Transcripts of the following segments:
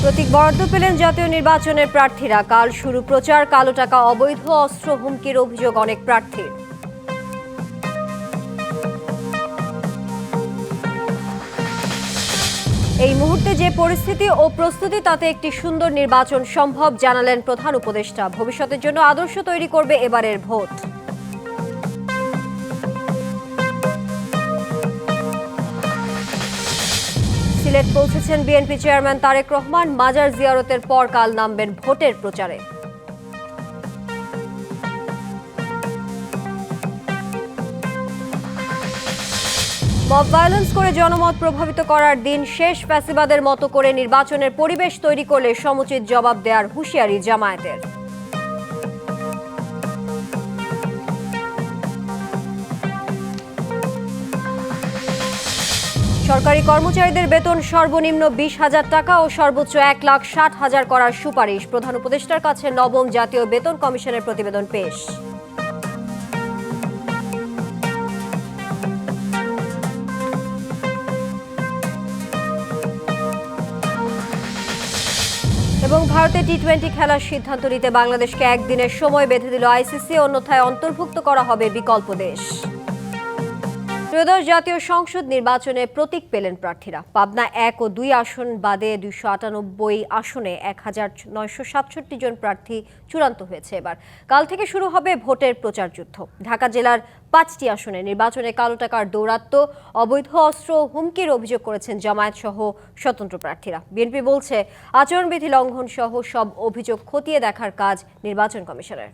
প্রতীক বরাদ্দ পেলেন জাতীয় নির্বাচনের প্রার্থীরা। কাল শুরু প্রচার। কালো টাকা, অবৈধ অস্ত্র, হুমকির অভিযোগ অনেক প্রার্থীর। এই মুহূর্তে যে পরিস্থিতি ও প্রস্তুতি, তাতে একটি সুন্দর নির্বাচন সম্ভব জানালেন প্রধান উপদেষ্টা। ভবিষ্যতের জন্য আদর্শ তৈরি করবে এবারের ভোট। সিলেট পৌঁছেছেন বিএনপি চেয়ারম্যান তারেক রহমান। মাজার জিয়ারতের পর কাল নামবেন ভোটের প্রচারে। মব ভায়োলেন্স করে জনমত প্রভাবিত করার দিন শেষ। ফ্যাসিবাদের মতো করে নির্বাচনের পরিবেশ তৈরি করলে সমুচিত জবাব দেওয়ার হুঁশিয়ারি জামায়াতের। সরকারি কর্মচারীদের বেতন সর্বনিম্ন 20,000 টাকা ও সর্বোচ্চ 1,60,000 করার সুপারিশ। প্রধান উপদেষ্টার কাছে নবম জাতীয় বেতন কমিশনের প্রতিবেদন পেশ। এবং ভারতে টি-20 খেলার সিদ্ধান্ত নিতে বাংলাদেশকে একদিনের সময় বেঁধে দিল আইসিসি। অন্যথায় অন্তর্ভুক্ত করা হবে বিকল্প দেশ। ত্রয়োদশ জাতীয় সংসদ নির্বাচনে প্রতীক পেলেন প্রার্থীরা। পাবনা 1 ও 2 আসন বাদে 298 আসনে 1,967 জন প্রার্থী চূড়ান্ত হয়েছে। এবার কাল থেকে শুরু হবে ভোটের প্রচার যুদ্ধ। ঢাকা জেলার 5টি আসনে নির্বাচনে কালো টাকার দৌরাত্ম্য, অবৈধ অস্ত্র, হুমকির অভিযোগ করেছেন জামায়াত সহ স্বতন্ত্র প্রার্থীরা। বিএনপি বলছে, আচরণবিধি লঙ্ঘন সহ সব অভিযোগ খতিয়ে দেখার কাজ নির্বাচন কমিশনের।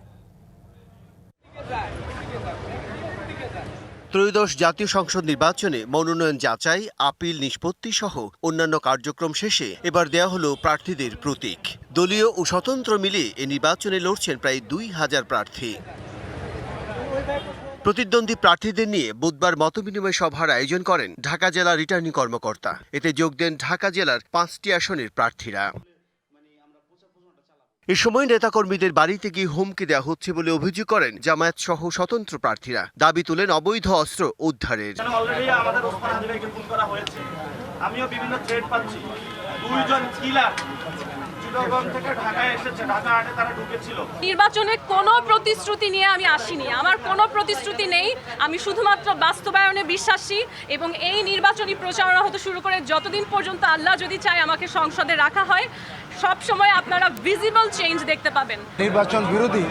ত্রয়োদশ জাতীয় সংসদ নির্বাচনে মনোনয়ন যাচাই, আপিল নিষ্পত্তি সহ অন্যান্য কার্যক্রম শেষে এবার দেয়া হলো প্রার্থীদের প্রতীক। দলীয় ও স্বতন্ত্র মিলিয়ে এ নির্বাচনে লড়ছেন প্রায় 2,000 প্রার্থী। প্রতিদ্বন্দ্বী প্রার্থীদের নিয়ে বুধবার মতবিনিময় সভার আয়োজন করেন ঢাকা জেলা রিটার্নিং কর্মকর্তা। এতে যোগ দেন ঢাকা জেলার 5টি আসনের প্রার্থীরা। এ সময় নেতাকর্মীদের বাড়িতে গিয়ে হুমকি দেওয়া হচ্ছে বলে অভিযোগ করেন জামায়াত সহ স্বতন্ত্র প্রার্থীরা। দাবি তুলেন অবৈধ অস্ত্র উদ্ধারের। আমিও বিভিন্ন থ্রেড পাচ্ছি। 2 জন কিলার নির্বাচনে কোনো প্রতিশ্রুতি নিয়ে আমি আসিনি। আমার কোনো প্রতিশ্রুতি নেই। আমি শুধুমাত্র বাস্তবায়নে বিশ্বাসী এবং এই নির্বাচনী প্রচারণা হতে শুরু করে যতদিন পর্যন্ত আল্লাহ যদি চায় আমাকে সংসদে রাখা হয়, সব সময় আপনারা ভিজিবল চেঞ্জ দেখতে পাবেন। নির্বাচন বিরোধী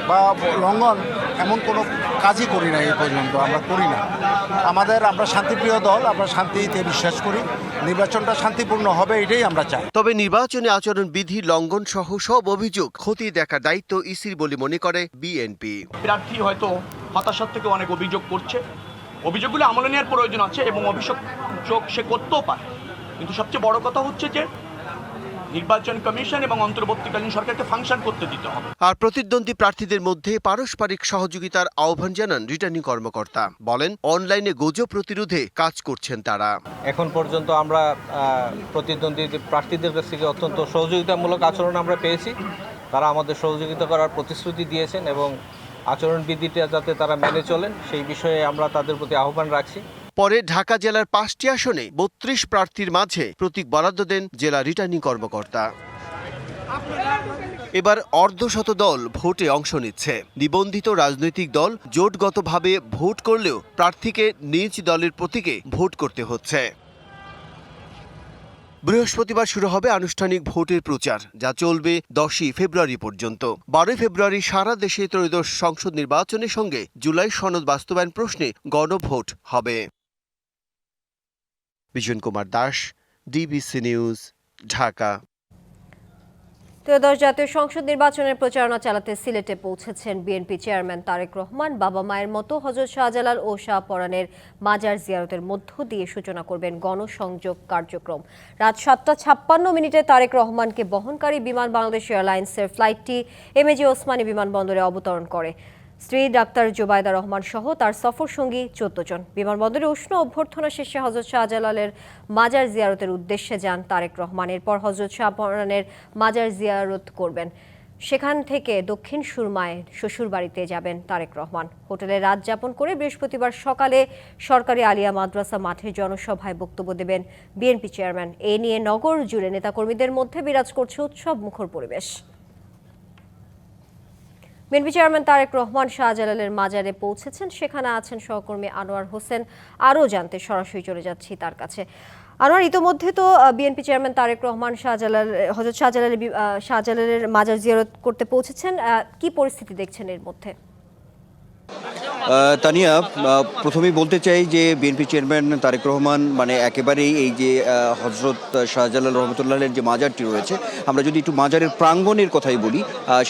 বা লঙ্ঘন এমন কোনো কাজই করি না, এই পর্যন্ত আমরা করি না। আমরা শান্তিপ্রিয় দল, আমরা শান্তিতে বিশ্বাস করি। নির্বাচনটা শান্তিপূর্ণ হবে, এটাই আমরা চাই। তবে নির্বাচনে আচরণবিধি লঙ্ঘন সহ সব অভিযোগ খতিয়ে দেখার দায়িত্ব ইসির বলে মনে করে বিএনপি। প্রার্থী হয়তো হতাশার থেকে অনেক অভিযোগ করছে, অভিযোগগুলো আমলে নেওয়ার প্রয়োজন আছে এবং অভিযোগ সে করতেও পারে। কিন্তু সবচেয়ে বড় কথা হচ্ছে যে নির্বাচন কমিশন এবং অন্তর্বর্তীকালীন সরকারকে ফাংশন করতে দিতে হবে। আর প্রতিদ্বন্দ্বী প্রার্থীদের মধ্যে পারস্পরিক সহযোগিতার আহ্বান জানান রিটার্নিং কর্মকর্তা। বলেন, অনলাইনে গুজব প্রতিরোধে কাজ করছেন তারা। এখন পর্যন্ত আমরা প্রতিদ্বন্দ্বী প্রার্থীদের কাছ থেকে অত্যন্ত সহযোগিতামূলক আচরণ আমরা পেয়েছি। তারা আমাদের সহযোগিতা করার প্রতিশ্রুতি দিয়েছেন এবং আচরণবিধিটা যাতে তারা মেনে চলেন সেই বিষয়ে আমরা তাদের প্রতি আহ্বান রাখছি। পরে ঢাকা জেলার 5টি আসনে 32 প্রার্থীর মাঝে প্রতীক বরাদ্দ দেন জেলা রিটার্নিং কর্মকর্তা। এবার অর্ধশত দল ভোটে অংশ নিচ্ছে। নিবন্ধিত রাজনৈতিক দল জোটগতভাবে ভোট করলেও প্রার্থীকে নিজ দলের প্রতীকে ভোট করতে হচ্ছে। বৃহস্পতিবার শুরু হবে আনুষ্ঠানিক ভোটের প্রচার, যা চলবে 10ই ফেব্রুয়ারি পর্যন্ত। 12 ফেব্রুয়ারি সারা দেশে ত্রয়োদশ সংসদ নির্বাচনের সঙ্গে জুলাই সনদ বাস্তবায়ন প্রশ্নে গণভোট হবে। Bijan Kumar Das, DBC news, Dhaka. ত্রয়োদশ জাতীয় সংসদ নির্বাচনের প্রচারণা চালাতে সিলেটে পৌঁছেছেন বিএনপি চেয়ারম্যান তারেক রহমান। বাবা মায়ের মতো হযরত শাহজালাল ও শাহপরানের মাজার জিয়ারতের মধ্য দিয়ে সূচনা করবেন গণসংযোগ কার্যক্রম। রাত 7:56 তারেক রহমানকে বহনকারী বিমান বাংলাদেশ এয়ারলাইন্সের ফ্লাইটটি এমএজি ওসমানী বিমানবন্দরে অবতরণ করে। স্ত্রী ডাক্তার জোবায়দা রহমান সহ তার সফর সঙ্গী 14 জন। বিমানবন্দরে উষ্ণ অভ্যর্থনা শেষে হযরত শাহজালালের মাজার জিয়ারতের উদ্দেশ্যে যান তারেক রহমান। এরপর হযরত শাহপরানের মাজার জিয়ারত করবেন। সেখান থেকে দক্ষিণ সুরমায় শ্বশুরবাড়িতে যাবেন তারেক রহমান। হোটেলে রাত যাপন করে বৃহস্পতিবার সকালে সরকারি আলিয়া মাদ্রাসা মাঠে জনসভায় বক্তব্য দেবেন বিএনপি চেয়ারম্যান। এ নিয়ে নগর জুড়ে নেতাকর্মীদের মধ্যে বিরাজ করছে উৎসব মুখর পরিবেশ। বিএনপি চেয়ারম্যান তারেক রহমান শাহজালালের মাজারে পৌঁছেছেন, সেখানে আছেন সহকর্মী আনোয়ার হোসেন। আরও জানতে সরাসরি চলে যাচ্ছি তার কাছে। আনোয়ার, ইতোমধ্যে তো বিএনপি চেয়ারম্যান তারেক রহমান হযরত শাহজালালের মাজার জিয়ারত করতে পৌঁছেছেন। কি পরিস্থিতি দেখছেন এর মধ্যে? তানিয়া, প্রথমেই বলতে চাই যে বিএনপি চেয়ারম্যান তারেক রহমান মানে একেবারেই এই যে হজরত শাহজালাল রহমতুল্লাহের যে মাজারটি রয়েছে, আমরা যদি একটু মাজারের প্রাঙ্গণের কথাই বলি,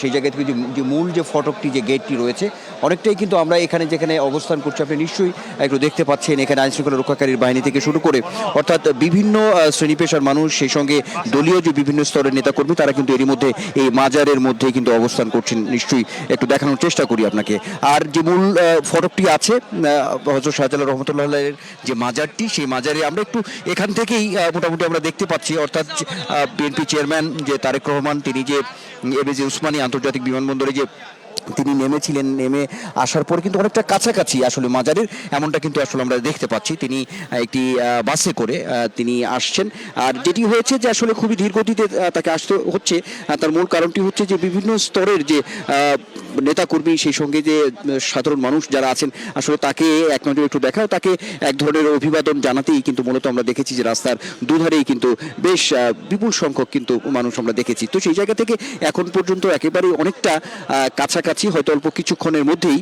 সেই জায়গা থেকে যে মূল যে ফটকটি, যে গেটটি রয়েছে, অনেকটাই কিন্তু আমরা এখানে যেখানে অবস্থান করছি আপনি নিশ্চয়ই একটু দেখতে পাচ্ছেন, এখানে আইনশৃঙ্খলা রক্ষাকারীর বাহিনী থেকে শুরু করে অর্থাৎ বিভিন্ন শ্রেণী পেশার মানুষ, সেই সঙ্গে দলীয় যে বিভিন্ন স্তরের নেতাকর্মী, তারা কিন্তু এরই মধ্যে এই মাজারের মধ্যেই কিন্তু অবস্থান করছেন। নিশ্চয়ই একটু দেখানোর চেষ্টা করি আপনাকে। আর যে মূল ফটকটি আছে হযরত শাহজালাল রহমতুল্লাহের যে মাজারটি, সেই মাজারে আমরা একটু এখান থেকেই মোটামুটি আমরা দেখতে পাচ্ছি, অর্থাৎ বিএনপি চেয়ারম্যান যে তারেক রহমান, তিনি যে এবিজে উসমানী আন্তর্জাতিক বিমানবন্দরে যে তিনি নেমেছিলেন, নেমে আসার পর কিন্তু অনেকটা কাছাকাছি আসলে মাজারের, এমনটা কিন্তু আসলে আমরা দেখতে পাচ্ছি। তিনি একটি বাসে করে তিনি আসছেন। আর যেটি হয়েছে যে আসলে খুবই ধীর গতিতে তাকে আসতে হচ্ছে, তার মূল কারণটি হচ্ছে যে বিভিন্ন স্তরের যে নেতাকর্মী, সেই সঙ্গে যে সাধারণ মানুষ যারা আছেন, আসলে তাকে এক নজরে একটু দেখাও, তাকে এক ধরনের অভিবাদন জানাতেই কিন্তু মূলত আমরা দেখেছি যে রাস্তার দুধারেই কিন্তু বেশ বিপুল সংখ্যক কিন্তু মানুষ আমরা দেখেছি। তো সেই জায়গা থেকে এখন পর্যন্ত একেবারেই অনেকটা কাছাকাছি, হয়তো অল্প কিছুক্ষণের মধ্যেই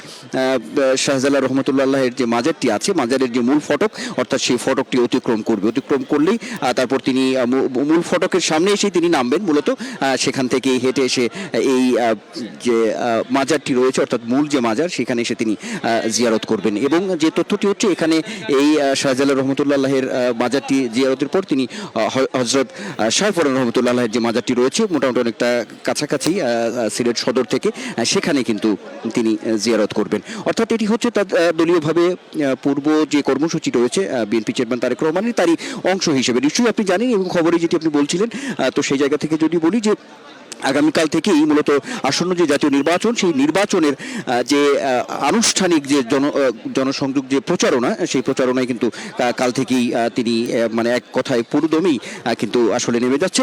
শাহজালাল রহমতুল্লাহের যে মাজারটি আছে, মাজারের যে মূল ফটক, অর্থাৎ সেই ফটকটি অতিক্রম করবে। অতিক্রম করলেই তারপর তিনি মূল ফটকের সামনে এসে তিনি নামবেন। মূলত সেখান থেকে হেঁটে এসে এই যে মাজারটি রয়েছে, অর্থাৎ মূল যে মাজার, সেখানে এসে তিনি জিয়ারত করবেন। এবং যে তথ্যটি হচ্ছে, এখানে এই শাহজালাল রহমতুল্লাহের মাজারটি জিয়ারতের পর তিনি হযরত শাহফরান রহমতুল্লাহের যে মাজারটি রয়েছে, মোটামুটি অনেকটা কাছাকাছি সিলেট সদর থেকে, সেখানে কিন্তু তিনি জিয়ারত করবেন। অর্থাৎ এটি হচ্ছে তার দলীয়ভাবে পূর্ব যে কর্মসূচি রয়েছে বিএনপি চেয়ারম্যান তারেক রহমানের, তারই অংশ হিসেবে। নিশ্চয়ই আপনি জানেন এবং খবরে যেটি আপনি বলছিলেন, তো সেই জায়গা থেকে যদি বলি যে আগামীকাল থেকেই মূলত আসন্ন যে জাতীয় নির্বাচন, সেই নির্বাচনের যে আনুষ্ঠানিক যে জনসংযোগ যে প্রচারণা, সেই প্রচারণায় কিন্তু কাল থেকেই তিনি মানে এক কথায় পুরোদমেই কিন্তু আসলে নেমে যাচ্ছে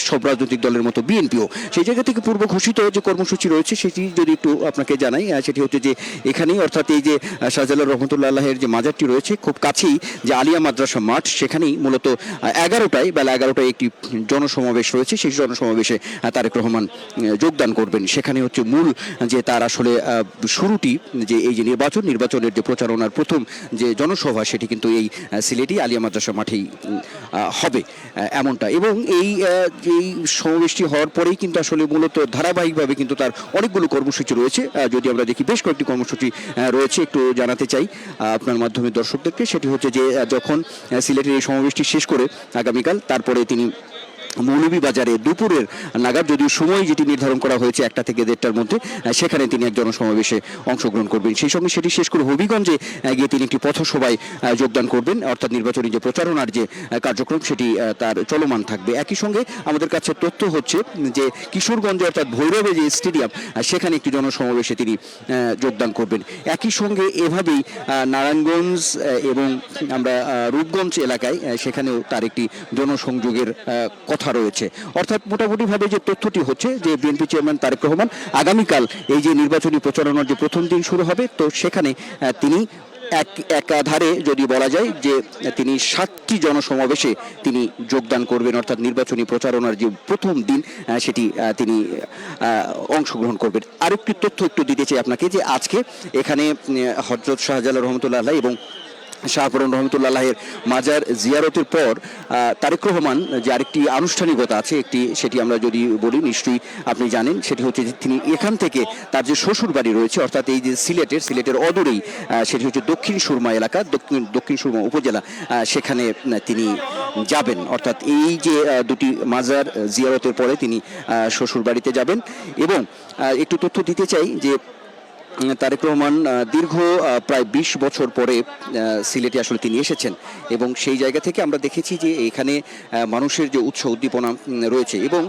সব রাজনৈতিক দলের মতো বিএনপিও। সেই জায়গা থেকে পূর্ব ঘোষিত যে কর্মসূচি রয়েছে, সেটি যদি একটু আপনাকে জানাই, সেটি হচ্ছে যে এখানেই, অর্থাৎ এই যে শাহজালাল রহমতুল্লাহের যে মাজারটি রয়েছে, খুব কাছেই যে আলিয়া মাদ্রাসা মাঠ, সেখানেই মূলত 11টায়, বেলা 11টায় একটি জনসমাবেশ রয়েছে। সেই জনসমাবেশে তারেক রহমান যোগদান করবেন। সেখানে হচ্ছে মূল যে তার আসলে শুরুটি, যে এই যে নির্বাচনের যে প্রচারণার প্রথম যে জনসভা, সেটি কিন্তু এই সিলেটি আলিয়া মাদ্রাসা মাঠেই হবে এমনটা। এবং এই সমাবেশটি হওয়ার পরেই কিন্তু আসলে মূলত ধারাবাহিকভাবে কিন্তু তার অনেকগুলো কর্মসূচি রয়েছে। যদি আমরা দেখি, বেশ কয়েকটি কর্মসূচি রয়েছে, একটু জানাতে চাই আপনার মাধ্যমে দর্শকদেরকে। সেটি হচ্ছে যে যখন সিলেটের এই সমাবেশটি শেষ করে আগামীকাল, তারপরে তিনি মৌলভীবাজারে দুপুরের নাগাদ, যদিও সময় যেটি নির্ধারণ করা হয়েছে 1টা থেকে 1:30টার মধ্যে, সেখানে তিনি এক জনসমাবেশে অংশগ্রহণ করবেন। সেই সঙ্গে সেটি শেষ করে হবিগঞ্জে গিয়ে তিনি একটি পথসভায় যোগদান করবেন। অর্থাৎ নির্বাচনী যে প্রচারণার যে কার্যক্রম, সেটি তার চলমান থাকবে। একই সঙ্গে আমাদের কাছে তথ্য হচ্ছে যে কিশোরগঞ্জে, অর্থাৎ ভৈরবে যে স্টেডিয়াম, সেখানে একটি জনসমাবেশে তিনি যোগদান করবেন। একই সঙ্গে এভাবেই নারায়ণগঞ্জ এবং আমরা রূপগঞ্জ এলাকায়, সেখানেও তার একটি জনসংযোগের কথা রয়েছে। অর্থাৎ মোটামুটিভাবে যে তথ্যটি হচ্ছে যে বিএনপি চেয়ারম্যান তারেক রহমান আগামীকাল এই যে নির্বাচনী প্রচারণার যে প্রথম দিন শুরু হবে, তো সেখানে তিনি একাধারে যদি বলা যায় যে তিনি 7টি জনসমাবেশে তিনি যোগদান করবেন। অর্থাৎ নির্বাচনী প্রচারণার যে প্রথম দিন, সেটি তিনি অংশগ্রহণ করবেন। আরেকটি তথ্য একটু দিতে চাই আপনাকে, যে আজকে এখানে হযরত শাহজালাল রহমতুল্লাহ এবং শাহফরান রহমতুল্লাহের মাজার জিয়ারতের পর তারেক রহমান যে আরেকটি আনুষ্ঠানিকতা আছে, সেটি আমরা যদি বলি, নিশ্চয়ই আপনি জানেন, সেটি হচ্ছে যে তিনি এখান থেকে তার যে শ্বশুর বাড়ি রয়েছে, অর্থাৎ এই যে সিলেটের অদূরেই, সেটি হচ্ছে দক্ষিণ সুরমা এলাকা, দক্ষিণ সুরমা উপজেলা, সেখানে তিনি যাবেন। অর্থাৎ এই যে দুটি মাজার জিয়ারতের পরে তিনি শ্বশুর বাড়িতে যাবেন। এবং একটু তথ্য দিতে চাই যে তারেক রহমান দীর্ঘ প্রায় 20 বছর পরে সিলেটে আসলে তিনি এসেছেন এবং সেই জায়গা থেকে আমরা দেখেছি যে এখানে মানুষের যে উৎসাহ উদ্দীপনা রয়েছে এবং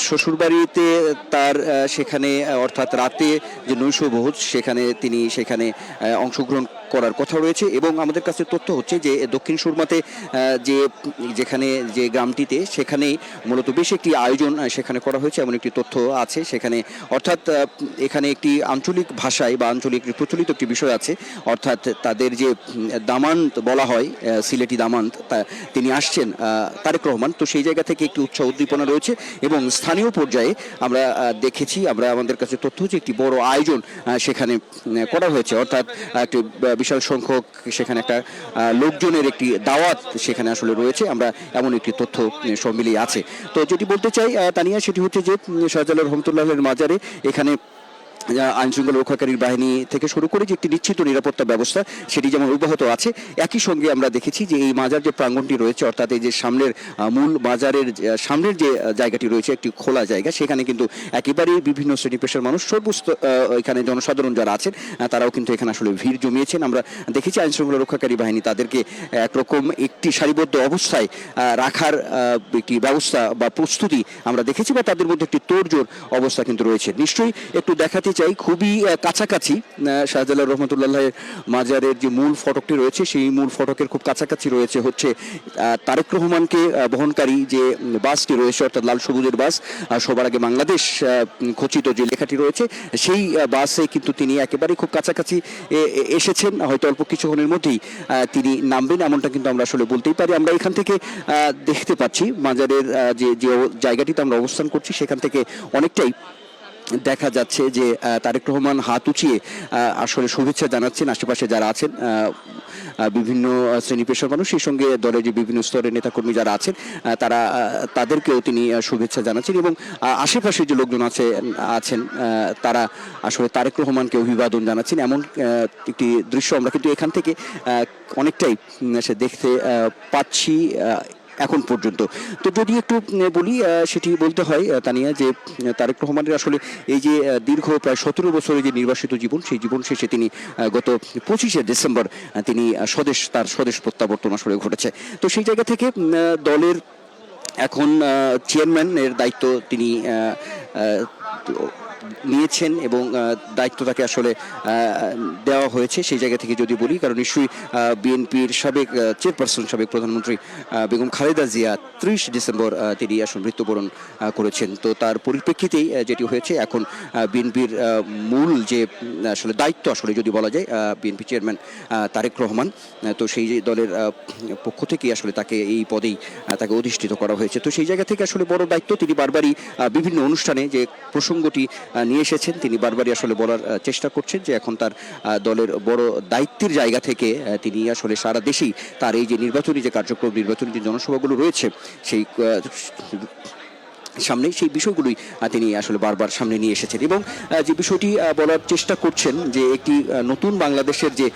শ্বশুরবাড়িতে তার সেখানে অর্থাৎ রাতে যে নৈশভোজ তিনি সেখানে অংশগ্রহণ করার কথা রয়েছে এবং আমাদের কাছে তথ্য হচ্ছে যে দক্ষিণ সুরমাতে যেখানে যে গ্রামটিতে সেখানেই মূলত বেশ একটি আয়োজন সেখানে করা হয়েছে এমন একটি তথ্য আছে সেখানে অর্থাৎ এখানে একটি আঞ্চলিক ভাষায় বা আঞ্চলিক প্রচলিত একটি বিষয় আছে অর্থাৎ তাদের যে দামান্ত বলা হয় সিলেটি দামান্ত তিনি আসছেন তারেক রহমান তো সেই জায়গা থেকে একটি উৎসাহ উদ্দীপনা রয়েছে এবং স্থানীয় পর্যায়ে আমরা দেখেছি আমাদের কাছে তথ্য হচ্ছে একটি বড় আয়োজন সেখানে করা হয়েছে অর্থাৎ একটি বিশাল সংখ্যক সেখানে একটা লোকজনের একটি দাওয়াত সেখানে আসলে রয়েছে আমরা এমন একটি তথ্য সব মিলিয়ে আছে তো যেটি বলতে চাই তানিয়া সেটি হচ্ছে যে শাহজালাল রহমতুল্লাহের মাজারে এখানে আইনশৃঙ্খলা রক্ষাকারী বাহিনী থেকে শুরু করে যে একটি নিশ্চিত নিরাপত্তা ব্যবস্থা সেটি যেমন অব্যাহত আছে একই সঙ্গে আমরা দেখেছি যে এই মাজার যে প্রাঙ্গণটি রয়েছে অর্থাৎ এই যে সামনের মূল বাজারের সামনের যে জায়গাটি রয়েছে একটি খোলা জায়গা সেখানে কিন্তু একেবারেই বিভিন্ন শ্রেণী পেশার মানুষ সর্বস্ত এখানে জনসাধারণ যারা আছেন তারাও কিন্তু এখানে আসলে ভিড় জমিয়েছেন আমরা দেখেছি আইনশৃঙ্খলা রক্ষাকারী বাহিনী তাদেরকে একরকম একটি সারিবদ্ধ অবস্থায় রাখার একটি ব্যবস্থা বা প্রস্তুতি আমরা দেখেছি বা তাদের মধ্যে একটি তোড়জোড় অবস্থা কিন্তু রয়েছে নিশ্চয়ই একটু দেখাতে চাই খুবই কাছাকাছি শাহজালাল রহমতুল্লাহের মাজারের যে মূল ফটকটি রয়েছে সেই মূল ফটকের খুব কাছাকাছি রয়েছে হচ্ছে তারেক রহমানকে বহনকারী যে বাসটি রয়েছে অর্থাৎ লাল সবুজের বাস সবার আগে বাংলাদেশ খচিত যে লেখাটি রয়েছে সেই বাসে কিন্তু তিনি একেবারে খুব কাছাকাছি এসেছেন হয়তো অল্প কিছুক্ষণের মধ্যেই তিনি নামবেন এমনটা কিন্তু আমরা আসলে বলতেই পারি আমরা এখান থেকে দেখতে পাচ্ছি মাজারের যে জায়গাটিতে আমরা অবস্থান করছি সেখান থেকে অনেকটাই দেখা যাচ্ছে যে তারেক রহমান হাত উঁচিয়ে আসলে শুভেচ্ছা জানাচ্ছেন আশেপাশে যারা আছেন বিভিন্ন শ্রেণী পেশার মানুষ সেই সঙ্গে দলের যে বিভিন্ন স্তরের নেতাকর্মী যারা আছেন তাদেরকেও তিনি শুভেচ্ছা জানাচ্ছেন এবং আশেপাশে যে লোকজন আছেন তারা আসলে তারেক রহমানকে অভিবাদন জানাচ্ছেন এমন একটি দৃশ্য আমরা কিন্তু এখান থেকে অনেকটাই সে দেখতে পাচ্ছি এখন পর্যন্ত তো যদি একটু বলি সেটি বলতে হয় তানিয়া যে তারেক রহমানের আসলে এই যে দীর্ঘ প্রায় 17 বছরের যে নির্বাসিত জীবন সেই জীবন শেষে তিনি গত 25শে ডিসেম্বর তিনি তার স্বদেশ প্রত্যাবর্তন আসলে ঘটেছে তো সেই জায়গা থেকে দলের এখন চেয়ারম্যানের দায়িত্ব তিনি নিয়েছেন এবং দায়িত্ব তাকে আসলে দেওয়া হয়েছে সেই জায়গা থেকে যদি বলি কারণ নিশ্চয়ই বিএনপির সাবেক চেয়ারপারসন সাবেক প্রধানমন্ত্রী বেগম খালেদা জিয়া 30 ডিসেম্বর তিনি আসলে মৃত্যুবরণ করেছেন তো তার পরিপ্রেক্ষিতেই যেটি হয়েছে এখন বিএনপির মূল যে আসলে দায়িত্ব আসলে যদি বলা যায় বিএনপি চেয়ারম্যান তারেক রহমান তো সেই দলের পক্ষ থেকে আসলে তাকে এই পদেই তাকে অধিষ্ঠিত করা হয়েছে তো সেই জায়গা থেকে আসলে বড় দায়িত্ব তিনি বারবারই বিভিন্ন অনুষ্ঠানে যে প্রসঙ্গটি নিয়ে এসেছেন তিনি বারবারই আসলে বলার চেষ্টা করছেন যে এখন তার দলের বড় দায়িত্বের জায়গা থেকে তিনি আসলে সারা দেশেই তার এই যে নির্বাচনী যে কার্যক্রম নির্বাচনী যে জনসভাগুলো রয়েছে সেই সামনে সেই বিষয়গুলোই তিনি আসলে বারবার সামনে নিয়ে এসেছেন এবং যে বিষয়টি বলার চেষ্টা করছেন যে একটি নতুন বাংলাদেশের যে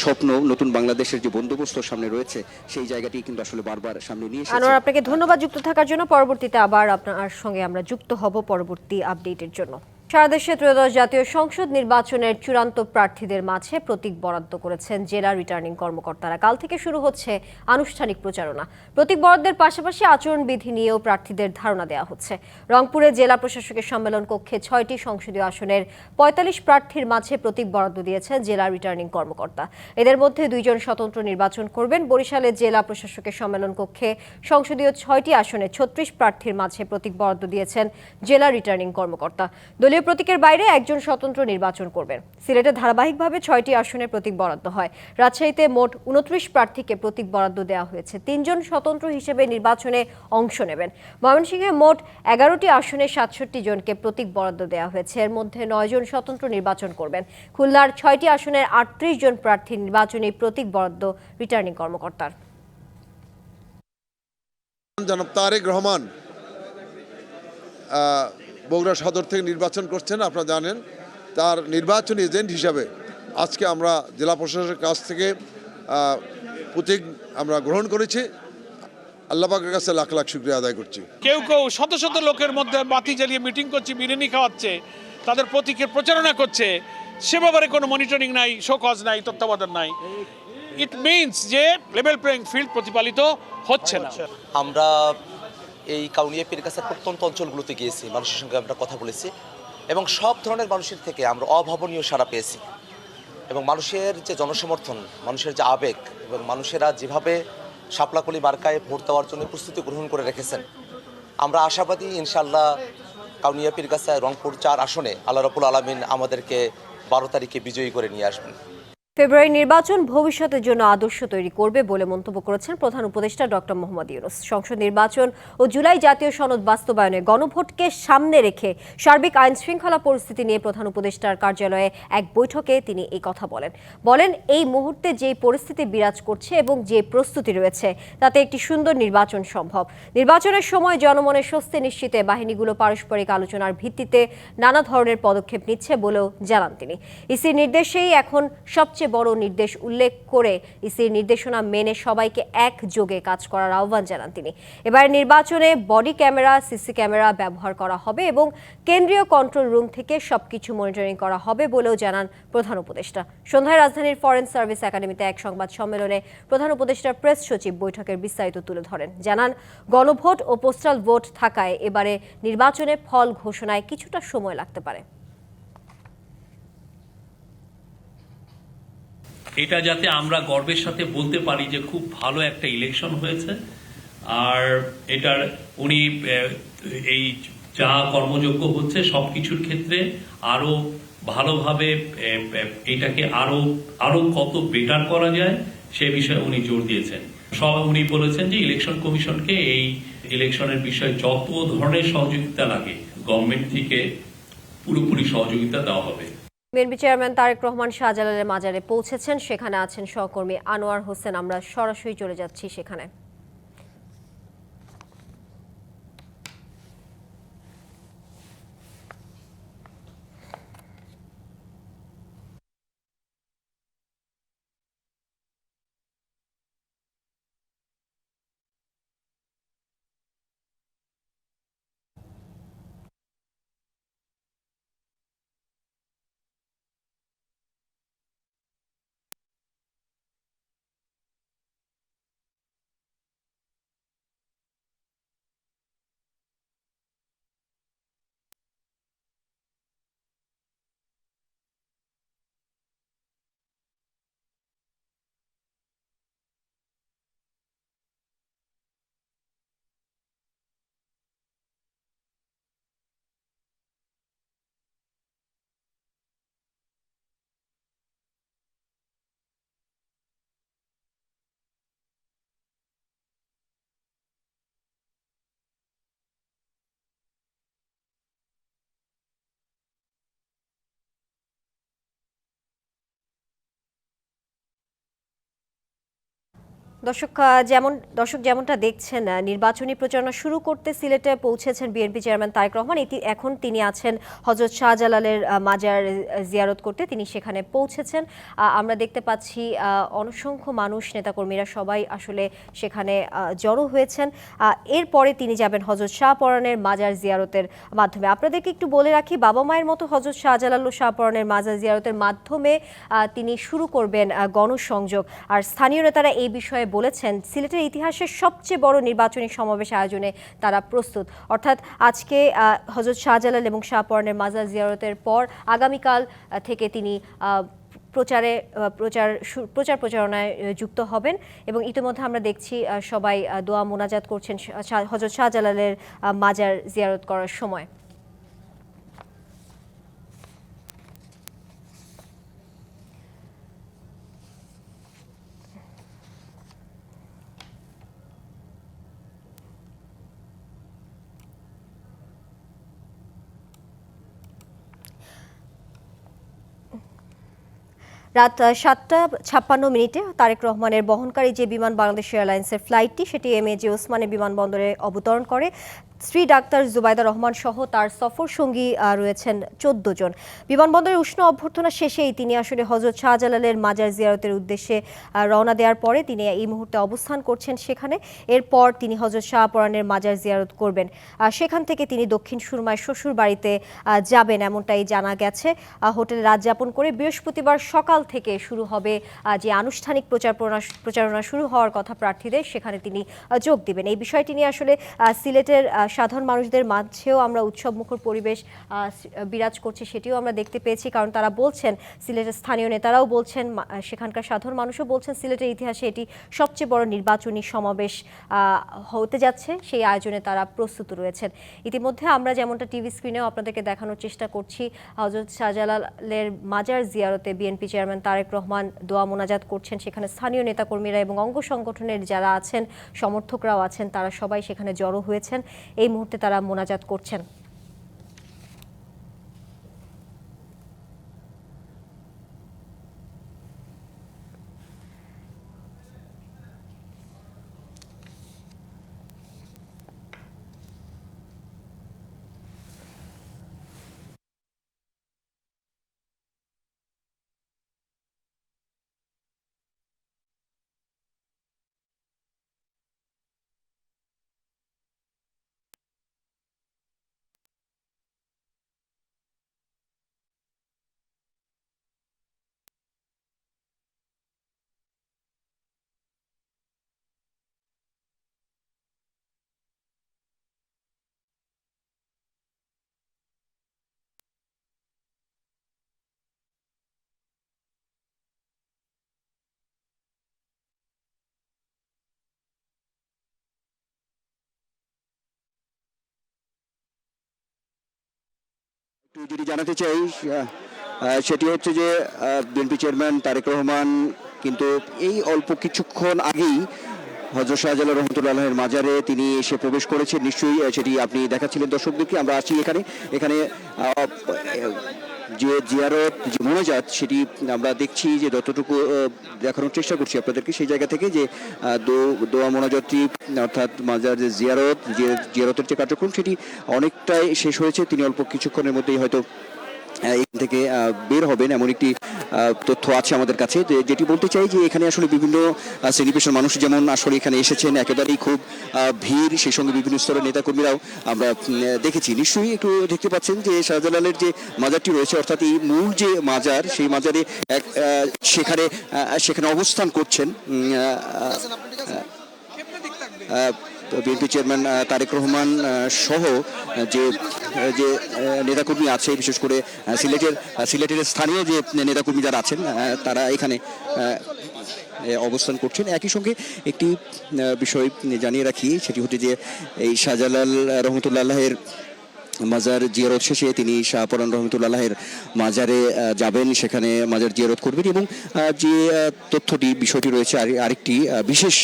স্বপ্ন নতুন বাংলাদেশের যে বন্দোবস্ত সামনে রয়েছে সেই জায়গাটি কিন্তু আসলে বারবার সামনে নিয়ে এসেছেন আনোয়ার আপনাকে ধন্যবাদ যুক্ত থাকার জন্য পরবর্তীতে আবার আপনার সঙ্গে আমরা যুক্ত হব পরবর্তী আপডেটের জন্য সারা দেশে ত্রয়োদশ জাতীয় সংসদ নির্বাচনের চূড়ান্ত প্রার্থীদের মাঝে প্রতীক বরাদ্দ করেছেন জেলা রিটার্নিং কর্মকর্তারা কাল থেকে শুরু হচ্ছে আনুষ্ঠানিক প্রচারণা প্রতীক বরাদ্দের পাশাপাশি আচরণবিধি নিয়েও প্রার্থীদের ধারণা দেওয়া হচ্ছে রংপুরে জেলা প্রশাসকের সম্মেলন কক্ষে 6টি সংসদীয় আসনের 45 প্রার্থীর মাঝে প্রতীক বরাদ্দ দিয়েছেন জেলা রিটার্নিং কর্মকর্তা এদের মধ্যে 2 জন স্বতন্ত্র নির্বাচন করবেন বরিশালে জেলা প্রশাসকের সম্মেলন কক্ষে সংসদীয় 6টি আসনে 36 প্রার্থীর মাঝে প্রতীক বরাদ্দ দিয়েছেন জেলা রিটার্নিং কর্মকর্তা দলীয় প্রতীকের বাইরে একজন স্বতন্ত্র নির্বাচন করবেন সিলেটে ধারাবাহিকভাবে 6টি আসনে প্রতীক বরাদ্দ হয় রাজশাহীতে মোট 29 প্রার্থীকে প্রতীক বরাদ্দ দেওয়া হয়েছে 3 জন স্বতন্ত্র হিসেবে নির্বাচনে অংশ নেবেন ময়মনসিংহে মোট 11টি আসনে 67 জনকে প্রতীক বরাদ্দ দেওয়া হয়েছে এর মধ্যে 9 জন স্বতন্ত্র নির্বাচন করবেন খুলনার 6টি আসনের 38 জন প্রার্থী নির্বাচনী প্রতীক বরাদ্দ রিটার্নিং কর্মকর্তার জনাব তারেক রহমান বগুড়া সদর থেকে নির্বাচন করছেন আপনারা জানেন তার নির্বাচনী এজেন্ট হিসাবে আজকে আমরা জেলা প্রশাসকের কাছ থেকে প্রতীক আমরা গ্রহণ করেছি আল্লাহ পাকের কাছে লাখ লাখ শুকরিয়া আদায় করছি কেউ কেউ শত শত লোকের মধ্যে বাতি জ্বালিয়ে মিটিং করছে বিরিয়ানি খাওয়াচ্ছে তাদের প্রতীকের প্রচারণা করছে সে ব্যাপারে কোনো মনিটরিং নাই, শোকজ নাই, তত্ত্বাবধান নাই। ইট মিনস যে লেভেল প্লেইং ফিল্ড প্রতিপালিত হচ্ছে না। আমরা এই কাউনিয়া পীরগাছার প্রত্যন্ত অঞ্চলগুলোতে গিয়েছি, মানুষের সঙ্গে আমরা কথা বলেছি এবং সব ধরনের মানুষের থেকে আমরা অভাবনীয় সাড়া পেয়েছি। এবং মানুষের যে জনসমর্থন, মানুষের যে আবেগ এবং মানুষেরা যেভাবে শাপলাকলি মার্কায় ভোট দেওয়ার জন্য প্রস্তুতি গ্রহণ করে রেখেছেন, আমরা আশাবাদী ইনশাআল্লাহ কাউনিয়া পীরগাছায় রংপুর 4 আসনে আল্লাহ রাব্বুল আলামিন আমাদেরকে 12 তারিখে বিজয়ী করে নিয়ে আসবেন। ফেব্রুয়ারি নির্বাচন ভবিষ্যতের জন্য আদর্শ তৈরি করবে বলে মন্তব্য করেছেন প্রধান উপদেষ্টা ডক্টর মোহাম্মদ ইউনূস। সংসদ নির্বাচন ও জুলাই জাতীয় সনদ বাস্তবায়নে গণভোটকে সামনে রেখে সার্বিক আইন শৃঙ্খলা পরিস্থিতি নিয়ে প্রধান উপদেষ্টার কার্যালয়ে এক বৈঠকে তিনি এই কথা বলেন এই মুহূর্তে যে পরিস্থিতি বিরাজ করছে এবং যে প্রস্তুতি রয়েছে তাতে একটি সুন্দর নির্বাচন সম্ভব। নির্বাচনের সময় জনমনের স্বস্তি নিশ্চিতে বাহিনীগুলো পারস্পরিক আলোচনার ভিত্তিতে নানা ধরনের পদক্ষেপ নিচ্ছে বলেও জানান তিনি। ইসির নির্দেশেই এখন সবচেয়ে বড় নির্দেশ উল্লেখ করে ইসির নির্দেশনা মেনে সবাইকে একযোগে কাজ করার আহ্বান জানান তিনি। এবার নির্বাচনে বডি ক্যামেরা, সিসি ক্যামেরা ব্যবহার করা হবে এবং কেন্দ্রীয় কন্ট্রোল রুম থেকে সবকিছু মনিটরিং করা হবে বলেও জানান প্রধান উপদেষ্টা। সন্ধ্যায় রাজধানীর ফরেন সার্ভিস একাডেমিতে এক সংবাদ সম্মেলনে প্রধান উপদেষ্টার প্রেস সচিব বৈঠকের বিস্তারিত তুলে ধরেন। জানান গণভোট ও পোস্টাল ভোট থাকায় এবারে নির্বাচনে ফল ঘোষণায় কিছুটা সময় লাগতে পারে। এটা যাতে আমরা গর্বের সাথে বলতে পারি যে খুব ভালো একটা ইলেকশন হয়েছে, আর এটার উনি এই যা কর্মযোগ্য হচ্ছে সবকিছুর ক্ষেত্রে আরো ভালোভাবে এটাকে আরো কত বেটার করা যায় সে বিষয়ে উনি জোর দিয়েছেন। উনি বলেছেন যে ইলেকশন কমিশনকে এই ইলেকশনের বিষয়ে যত ধরনের সহযোগিতা লাগে গভর্নমেন্ট থেকে পুরোপুরি সহযোগিতা দেওয়া হবে। বিএনপি চেয়ারম্যান তারেক রহমান শাহজালালের মাজারে পৌঁছেছেন, সেখানে আছেন সহকর্মী আনোয়ার হোসেন। আমরা সরাসরি চলে যাচ্ছি সেখানে। দর্শক যেমনটা দেখছেন, নির্বাচনী প্রচারণা শুরু করতে সিলেটে পৌঁছেছেন বিএনপি চেয়ারম্যান তারেক রহমান। এখন তিনি আছেন হযরত শাহজালালের মাজার জিয়ারত করতে, তিনি সেখানে পৌঁছেছেন। আমরা দেখতে পাচ্ছি অসংখ্য মানুষ, নেতাকর্মীরা সবাই আসলে সেখানে জড়ো হয়েছেন। এরপরে তিনি যাবেন হযরত শাহপরানের মাজার জিয়ারতের মাধ্যমে। আপনাদেরকে একটু বলে রাখি, বাবা মায়ের মতো হযরত শাহজালাল ও শাহপরানের মাজার জিয়ারতের মাধ্যমে তিনি শুরু করবেন গণসংযোগ। আর স্থানীয় নেতারা এই বিষয়ে বলেছেন সিলেটের ইতিহাসের সবচেয়ে বড় নির্বাচনী সমাবেশ আয়োজনে তারা প্রস্তুত। অর্থাৎ আজকে হযরত শাহজালাল এবং শাহপরানের মাজার জিয়ারতের পর আগামীকাল থেকে তিনি প্রচারণায় যুক্ত হবেন এবং ইতিমধ্যে আমরা দেখছি সবাই দোয়া মোনাজাত করছেন হযরত শাহজালালের মাজার জিয়ারত করার সময়। রাত 7:56 তারেক রহমানের বহনকারী যে বিমান বাংলাদেশ এয়ারলাইন্সের ফ্লাইটটি, সেটি এমএজি ওসমানী বিমানবন্দরে অবতরণ করে। স্ত্রী ডাক্তার জুবাইদা রহমান সহ তার সফর সঙ্গী রয়েছেন 14 জন। বিমানবন্দরে উষ্ণ অভ্যর্থনা শেষেই তিনি আসলে হযরত শাহজালালের মাজার জিয়ারতের উদ্দেশ্যে রওনা দেওয়ার পরে তিনি এই মুহূর্তে অবস্থান করছেন সেখানে। এরপর তিনি হযরত শাহপরানের মাজার জিয়ারত করবেন। সেখান থেকে তিনি দক্ষিণ সুরমায় শ্বশুর বাড়িতে যাবেন এমনটাই জানা গেছে। হোটেলে রাত যাপন করে বৃহস্পতিবার সকাল থেকে শুরু হবে যে আনুষ্ঠানিক প্রচারণা শুরু হওয়ার কথা প্রার্থীদের, সেখানে তিনি যোগ দিবেন। এই বিষয়টি নিয়ে আসলে সিলেটের সাধারণ মানুষদের মাঝেও আমরা উৎসবমুখর পরিবেশ বিরাজ করছে সেটিও আমরা দেখতে পেয়েছি, কারণ তারা বলছেন, সিলেটের স্থানীয় নেতারাও বলছেন, সেখানকার সাধারণ মানুষও বলছেন সিলেটের ইতিহাসে এটি সবচেয়ে বড় নির্বাচনী সমাবেশ হতে যাচ্ছে, সেই আয়োজনে তারা প্রস্তুত রয়েছেন। ইতিমধ্যে আমরা যেমনটা টিভি স্ক্রিনেও আপনাদেরকে দেখানোর চেষ্টা করছি, হযরত শাহজালালের মাজার জিয়ারতে বিএনপি চেয়ারম্যান তারেক রহমান দোয়া মোনাজাত করছেন। সেখানে স্থানীয় নেতাকর্মীরা এবং অঙ্গ সংগঠনের যারা আছেন, সমর্থকরাও আছেন, তারা সবাই সেখানে জড়ো হয়েছেন। এই মুহূর্তে তারা মোনাজাত করছেন। যদি জানাতে চাই সেটি হচ্ছে যে বিএনপি চেয়ারম্যান তারেক রহমান কিন্তু এই অল্প কিছুক্ষণ আগেই হযরত শাহজালাল রহমতুল্লাহের মাজারে তিনি এসে প্রবেশ করেছেন। নিশ্চয়ই সেটি আপনি দেখাচ্ছিলেন দর্শকদেরকে। আমরা আছি এখানে যে জিয়ারত, যে মোনাজাত, সেটি আমরা দেখছি যে যতটুকু দেখানোর চেষ্টা করছি আপনাদেরকে সেই জায়গা থেকে, যে দোয়া মোনাজাতটি অর্থাৎ মাজার যে জিয়ারতের যে কার্যক্রম সেটি অনেকটাই শেষ হয়েছে। তিনি অল্প কিছুক্ষণের মধ্যেই হয়তো এখান থেকে বের হবেন এমন একটি তথ্য আছে আমাদের কাছে। যেটি বলতে চাই যে এখানে আসলে বিভিন্ন শ্রেণী পেশার মানুষ যেমন আসলে এখানে এসেছেন, একেবারেই খুব ভিড়, সেই সঙ্গে বিভিন্ন স্তরের নেতাকর্মীরাও আমরা দেখেছি। নিশ্চয়ই একটু দেখতে পাচ্ছেন যে শাহজালালের যে মাজারটি রয়েছে, অর্থাৎ এই মূল যে মাজার, সেই মাজারে সেখানে অবস্থান করছেন বিএনপি চেয়ারম্যান তারেক রহমান সহ যে নেতাকর্মী আছে, বিশেষ করে সিলেটের স্থানীয় যে নেতাকর্মী যারা আছেন, তারা এখানে অবস্থান করছেন। একই সঙ্গে একটি বিষয় জানিয়ে রাখি, সেটি হচ্ছে যে এই শাহজালাল রহমতুল্লাহের মাজার জিয়ারত শেষে তিনি শাহপরান রহমতুল্লাহের মাজারে যাবেন, সেখানে মাজার জিয়ারত করবেন। এবং যে বিষয়টি রয়েছে, আরেকটি বিশেষ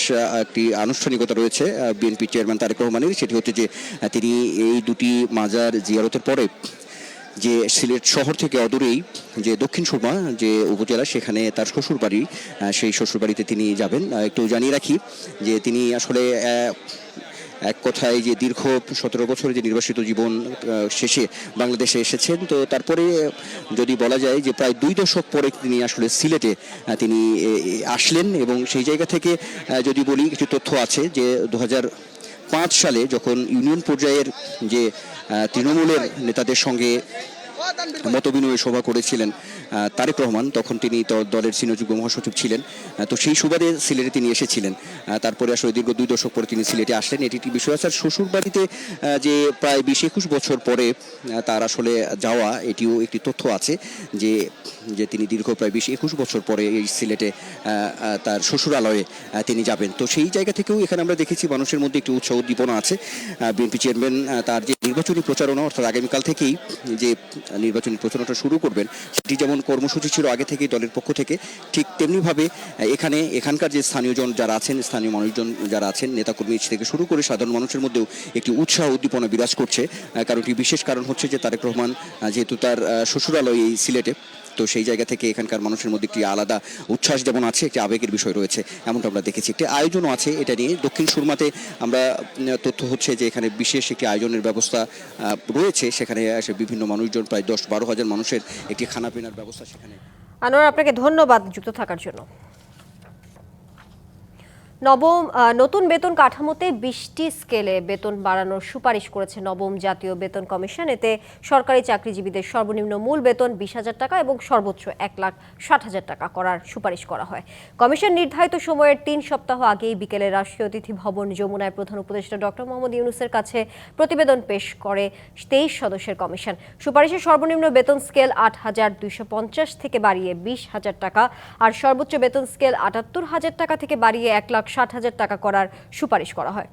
একটি আনুষ্ঠানিকতা রয়েছে বিএনপি চেয়ারম্যান তারেক রহমানের, সেটি হচ্ছে যে তিনি এই দুটি মাজার জিয়ারতের পরে যে সিলেট শহর থেকে অদূরেই যে দক্ষিণ সুরমা যে উপজেলা, সেখানে তার শ্বশুরবাড়ি, সেই শ্বশুরবাড়িতে তিনি যাবেন। একটু জানিয়ে রাখি যে তিনি আসলে এক কথায় যে দীর্ঘ 17 বছরের যে নির্বাসিত জীবন শেষে বাংলাদেশে এসেছেন, তো তারপরে যদি বলা যায় যে প্রায় 2 দশক পরে তিনি আসলে সিলেটে তিনি আসলেন। এবং সেই জায়গা থেকে যদি বলি, কিছু তথ্য আছে যে 2005 সালে যখন ইউনিয়ন পর্যায়ের যে তৃণমূলের নেতাদের সঙ্গে মতবিনিময় সভা করেছিলেন তারেক রহমান, তখন তিনি দলের সিনিয়র যুগ্ম মহাসচিব ছিলেন। তো সেই সুবাদে সিলেটে তিনি এসেছিলেন। তারপরে আসলে দীর্ঘ 2 দশক পরে তিনি সিলেটে আসলেন, এটি একটি বিষয় আছে। আর শ্বশুর বাড়িতে যে প্রায় 20-21 বছর পরে তার আসলে যাওয়া, এটিও একটি তথ্য আছে যে তিনি দীর্ঘ প্রায় 20-21 বছর পরে এই সিলেটে তার শ্বশুরালয়ে তিনি যাবেন। তো সেই জায়গা থেকেও এখানে আমরা দেখেছি মানুষের মধ্যে একটি উৎসাহ উদ্দীপনা আছে। বিএনপি চেয়ারম্যান তার যে নির্বাচনী প্রচারণা, অর্থাৎ আগামীকাল থেকেই যে নির্বাচনী প্রচারণাটা শুরু করবেন, সেটি যেমন কর্মসূচি ছিল আগে থেকেই দলের পক্ষ থেকে, ঠিক তেমনিভাবে এখানকার যে স্থানীয়জন যারা আছেন, স্থানীয় মানুষজন যারা আছেন, নেতাকর্মী থেকে শুরু করে সাধারণ মানুষের মধ্যেও একটি উৎসাহ উদ্দীপনা বিরাজ করছে। কারণ এটি বিশেষ কারণ হচ্ছে যে তারেক রহমান যেহেতু তার শ্বশুরালয় এই সিলেটে, তো সেই জায়গা থেকে এখানকার মানুষের মধ্যে একটি আলাদা উচ্ছ্বাস যেমন আছে, একটি আবেগের বিষয় রয়েছে, এমনটা আমরা দেখেছি। একটি আয়োজনও আছে এটা নিয়ে। দক্ষিণ সুরমাতে আমরা তথ্য হচ্ছে যে এখানে বিশেষ একটি আয়োজনের ব্যবস্থা রয়েছে। সেখানে বিভিন্ন মানুষজন, প্রায় 10-12 হাজার মানুষের একটি খানাপিনার ব্যবস্থা সেখানে। আনোয়ার, আপনাকে ধন্যবাদ যুক্ত থাকার জন্য। নতুন বেতন কাঠামোতে 20টি স্কেলে বেতন বাড়ানোর সুপারিশ করেছে নবম জাতীয় বেতন কমিশন। এতে সরকারি চাকরিজীবীদের সর্বনিম্ন মূল বেতন 20,000 টাকা এবং সর্বোচ্চ 1,60,000 টাকা করার সুপারিশ করা হয়। কমিশন নির্ধারিত সময়ের 3 সপ্তাহ আগেই বিকেলে রাষ্ট্রীয় অতিথি ভবন যমুনায় প্রধান উপদেষ্টা ডক্টর মোহাম্মদ ইউনূসের কাছে প্রতিবেদন পেশ করে 23 সদস্যের কমিশন। সুপারিশে সর্বনিম্ন বেতন স্কেল 8,250 থেকে বাড়িয়ে 20,000 টাকা আর সর্বোচ্চ বেতন স্কেল 78,000 টাকা থেকে বাড়িয়ে 1,60,000 টাকা করার সুপারিশ করা হয়।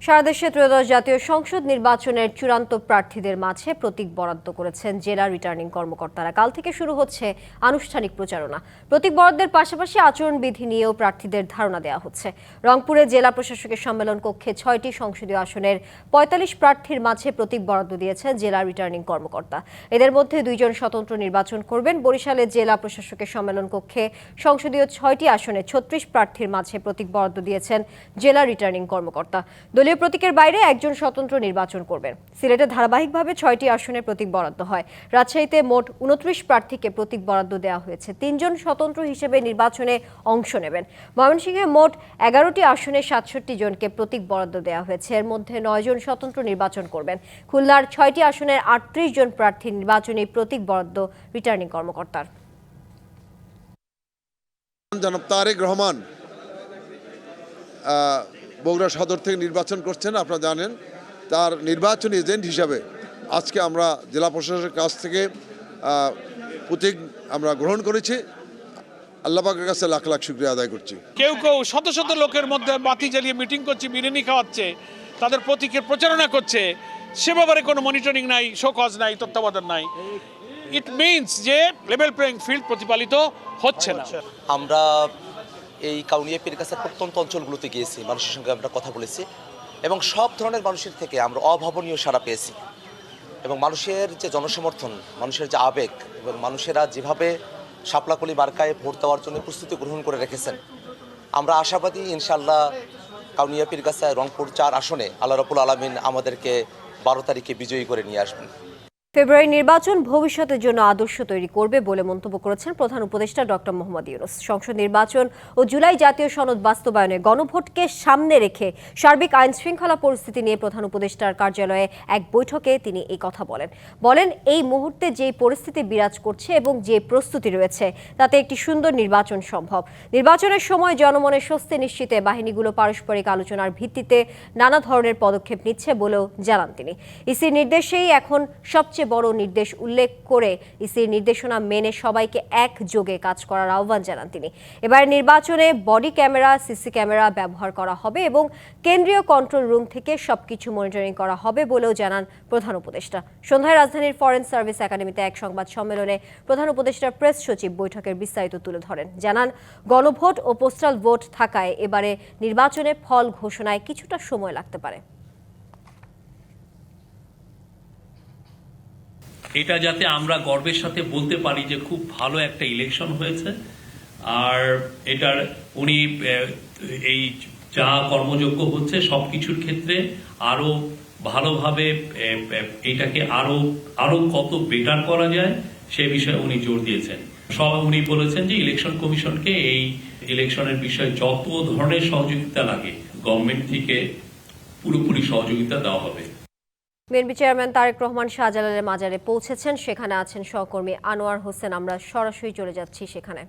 সারা দেশে ত্রয়োদশ জাতীয় সংসদ নির্বাচনের চূড়ান্ত প্রার্থীদের মাঝে প্রতীক বরাদ্দ করেছেন জেলা রিটার্নিং কর্মকর্তারা। কাল থেকে শুরু হচ্ছে আনুষ্ঠানিক প্রচারণা। প্রতীক বরাদ্দের পাশাপাশি আচরণবিধি নিয়েও প্রার্থীদের ধারণা দেওয়া হচ্ছে। রংপুরে জেলা প্রশাসকের সম্মেলন কক্ষে 6টি সংসদীয় আসনের 45 প্রার্থীর মাঝে প্রতীক বরাদ্দ দিয়েছেন জেলা রিটার্নিং কর্মকর্তা। এদের মধ্যে 2 জন স্বতন্ত্র নির্বাচন করবেন। বরিশালে জেলা প্রশাসকের সম্মেলন কক্ষে সংসদীয় 6টি আসনে 36 প্রার্থীর মাঝে প্রতীক বরাদ্দ দিয়েছেন জেলা রিটার্নিং কর্মকর্তা। প্রতীকের বাইরে একজন স্বতন্ত্র নির্বাচন করবেন। সিলেটে ধারাবাহিকভাবে 6টি আসনে প্রতীক বরাদ্দ হয়। রাজশাহীতে মোট 29 প্রার্থীকে প্রতীক বরাদ্দ দেওয়া হয়েছে। 3 জন স্বতন্ত্র হিসেবে নির্বাচনে অংশ নেবেন। ময়মনসিংহে মোট 11টি আসনে 67 জনকে প্রতীক বরাদ্দ দেওয়া হয়েছে। এর মধ্যে 9 জন স্বতন্ত্র নির্বাচন করবেন। খুলনার 6টি আসনের 38 জন প্রার্থী নির্বাচনী প্রতীক বরাদ্দ রিটার্নিং কর্মকর্তার। জনাব তারেক রহমান বগুড়া সদর থেকে নির্বাচন করছেন, আপনারা জানেন। তার নির্বাচনী এজেন্ট হিসাবে আজকে আমরা জেলা প্রশাসকের কাছ থেকে প্রতীক আমরা গ্রহণ করেছি। আল্লাহ পাকের কাছে লাখ লাখ শুকরিয়া আদায় করছি। কেউ কেউ শত শত লোকের মধ্যে বাতি জ্বালিয়ে মিটিং করছে, বিরিয়ানি খাওয়াচ্ছে, তাদের প্রতীকের প্রচারণা করছে। সে ব্যাপারে কোনো মনিটরিং নাই, শোকজ নাই, তত্ত্বাবধান নাই। ইট মিনস যে লেভেল প্লেইং ফিল্ড প্রতিপালিত হচ্ছে না। আমরা এই কাউনিয়া পীরগাছার প্রত্যন্ত অঞ্চলগুলোতে গিয়েছি, মানুষের সঙ্গে আমরা কথা বলেছি এবং সব ধরনের মানুষের থেকে আমরা অভাবনীয় সাড়া পেয়েছি। এবং মানুষের যে জনসমর্থন, মানুষের যে আবেগ এবং মানুষেরা যেভাবে শাপলাকলি মার্কায় ভোট দেওয়ার জন্য প্রস্তুতি গ্রহণ করে রেখেছেন, আমরা আশাবাদী ইনশাআল্লাহ কাউনিয়া পীরগাছায় রংপুর 4 আসনে আল্লাহ রাব্বুল আলামিন আমাদেরকে 12 তারিখে বিজয়ী করে নিয়ে আসবেন। ফেব্রুয়ারি নির্বাচন ভবিষ্যতের জন্য আদর্শ তৈরি করবে বলে মন্তব্য করেছেন প্রধান উপদেষ্টা ডক্টর মোহাম্মদ ইউনূস। সংসদ নির্বাচন ও জুলাই জাতীয় সনদ বাস্তবায়নে গণভোটকে সামনে রেখে সার্বিক আইন শৃঙ্খলা পরিস্থিতি নিয়ে প্রধান উপদেষ্টার কার্যালয়ে এক বৈঠকে তিনি এই কথা বলেন এই মুহূর্তে যে পরিস্থিতি বিরাজ করছে এবং যে প্রস্তুতি রয়েছে তাতে একটি সুন্দর নির্বাচন সম্ভব। নির্বাচনের সময় জনমনের স্বস্তি নিশ্চিতে বাহিনীগুলো পারস্পরিক আলোচনার ভিত্তিতে নানা ধরনের পদক্ষেপ নিচ্ছে বলেও জানান তিনি। ইসির নির্দেশেই এখন সবচেয়ে বড় নির্দেশ উল্লেখ করে ইসির নির্দেশনা মেনে সবাইকে একযোগে কাজ করার আহ্বান জানান তিনি। এবার নির্বাচনে বডি ক্যামেরা, সিসি ক্যামেরা ব্যবহার করা হবে এবং কেন্দ্রীয় কন্ট্রোল রুম থেকে সবকিছু মনিটরিং করা হবে বলেও জানান প্রধান উপদেষ্টা। সন্ধ্যায় রাজধানীর ফরেন সার্ভিস একাডেমিতে এক সংবাদ সম্মেলনে প্রধান উপদেষ্টার প্রেস সচিব বৈঠকের বিস্তারিত তুলে ধরেন। জানান গণভোট ও পোস্টাল ভোট থাকায় এবারে নির্বাচনে ফল ঘোষণায় কিছুটা সময় লাগতে পারে। এটা যাতে আমরা গর্বের সাথে বলতে পারি যে খুব ভালো একটা ইলেকশন হয়েছে। আর এটার উনি এই যা কর্মযোগ্য হচ্ছে সবকিছুর ক্ষেত্রে আরো ভালোভাবে এটাকে আরো কত বেটার করা যায় সে বিষয়ে উনি জোর দিয়েছেন। উনি বলেছেন যে ইলেকশন কমিশনকে এই ইলেকশনের বিষয়ে যত ধরনের সহযোগিতা লাগে গভর্নমেন্ট থেকে পুরোপুরি সহযোগিতা দেওয়া হবে। বিএনপি চেয়ারম্যান তারেক রহমান শাহজালালের মাজারে পৌঁছেছেন। সেখানে আছেন সহকর্মী আনোয়ার হোসেন। আমরা সরাসরি চলে যাচ্ছি সেখানে।